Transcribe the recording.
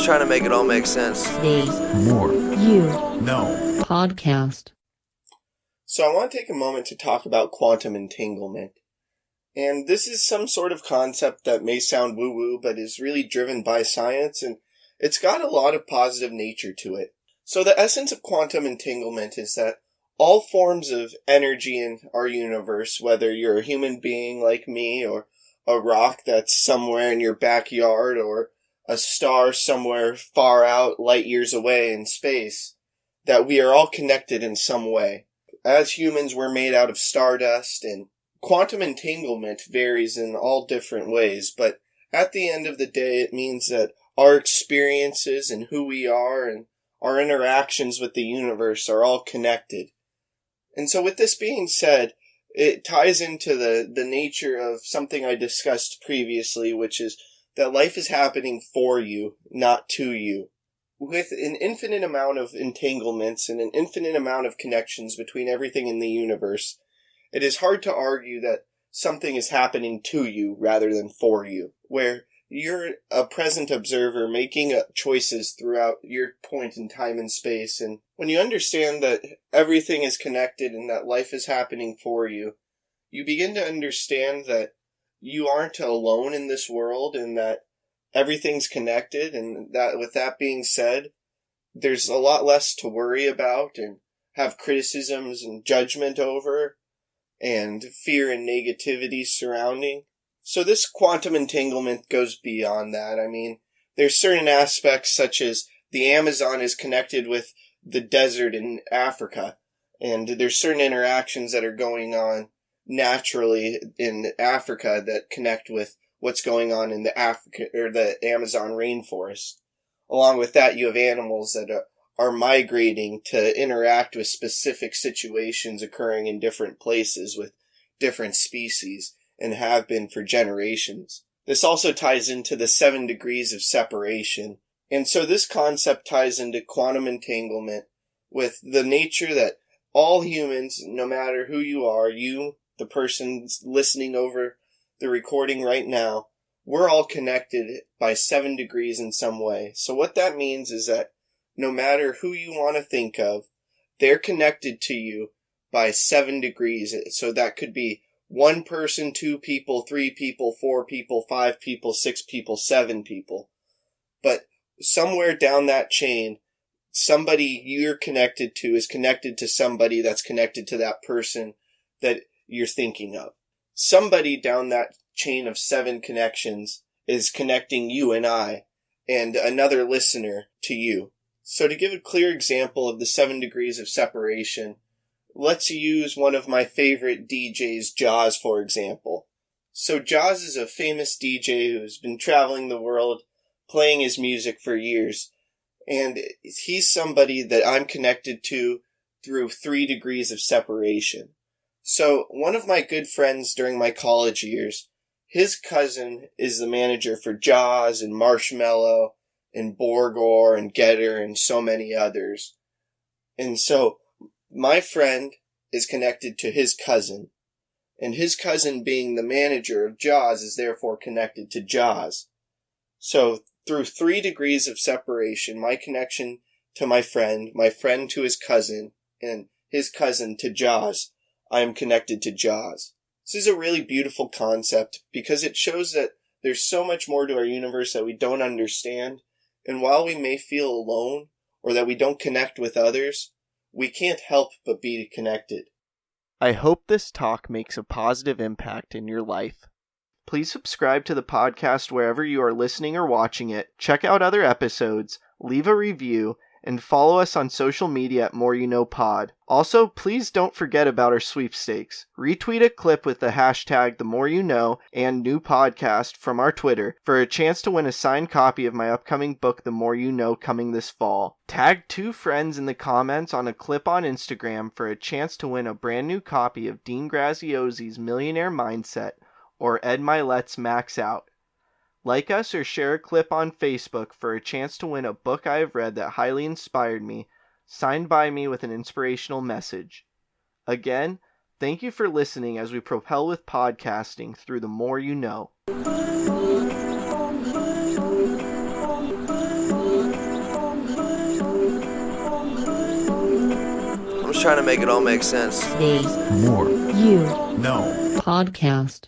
just trying to make it all make sense. The More You No Podcast. So I want to take a moment to talk about quantum entanglement. And this is some sort of concept that may sound woo-woo, but is really driven by science, and it's got a lot of positive nature to it. So the essence of quantum entanglement is that all forms of energy in our universe, whether you're a human being like me, or a rock that's somewhere in your backyard, or a star somewhere far out light years away in space, that we are all connected in some way. As humans, we're made out of stardust, and quantum entanglement varies in all different ways, but at the end of the day, it means that our experiences and who we are and our interactions with the universe are all connected. And so with this being said, it ties into the nature of something I discussed previously, which is that life is happening for you, not to you. With an infinite amount of entanglements and an infinite amount of connections between everything in the universe, it is hard to argue that something is happening to you rather than for you, where you're a present observer making choices throughout your point in time and space. And when you understand that everything is connected and that life is happening for you, you begin to understand that you aren't alone in this world and that everything's connected. And that, with that being said, there's a lot less to worry about and have criticisms and judgment over and fear and negativity surrounding. So this quantum entanglement goes beyond that. I mean, there's certain aspects such as the Amazon is connected with the desert in Africa, and there's certain interactions that are going on naturally in Africa that connect with what's going on in the Amazon rainforest. Along with that, you have animals that are migrating to interact with specific situations occurring in different places with different species, and have been for generations. This also ties into the 7 degrees of separation. And so this concept ties into quantum entanglement with the nature that all humans, no matter who you are, you, the person listening over the recording right now, we're all connected by 7 degrees in some way. So what that means is that no matter who you want to think of, they're connected to you by 7 degrees. So that could be 1 person, 2 people, 3 people, 4 people, 5 people, 6 people, 7 people. But somewhere down that chain, somebody you're connected to is connected to somebody that's connected to that person that you're thinking of. Somebody down that chain of 7 connections is connecting you and I and another listener to you. So to give a clear example of the 7 degrees of separation, let's use one of my favorite DJs, Jaws, for example. So Jaws is a famous DJ who's been traveling the world playing his music for years. And he's somebody that I'm connected to through 3 degrees of separation. So one of my good friends during my college years, his cousin is the manager for Jaws and Marshmello and Borgor and Getter and so many others. And so my friend is connected to his cousin, and his cousin being the manager of Jaws is therefore connected to Jaws. So through 3 degrees of separation, my connection to my friend to his cousin, and his cousin to Jaws, I am connected to Jaws. This is a really beautiful concept because it shows that there's so much more to our universe that we don't understand, and while we may feel alone or that we don't connect with others, we can't help but be connected. I hope this talk makes a positive impact in your life. Please subscribe to the podcast wherever you are listening or watching it, check out other episodes, leave a review, and follow us on social media at More You Know Pod. Also, please don't forget about our sweepstakes. Retweet a clip with the hashtag #TheMoreYouKnow and new podcast from our Twitter for a chance to win a signed copy of my upcoming book, The More You Know, coming this fall. Tag 2 friends in the comments on a clip on Instagram for a chance to win a brand new copy of Dean Graziosi's Millionaire Mindset or Ed Milet's Max Out. Like us or share a clip on Facebook for a chance to win a book I have read that highly inspired me, signed by me with an inspirational message. Again, thank you for listening as we propel with podcasting through the more you know. trying to make it all make sense. The More. You No. Podcast.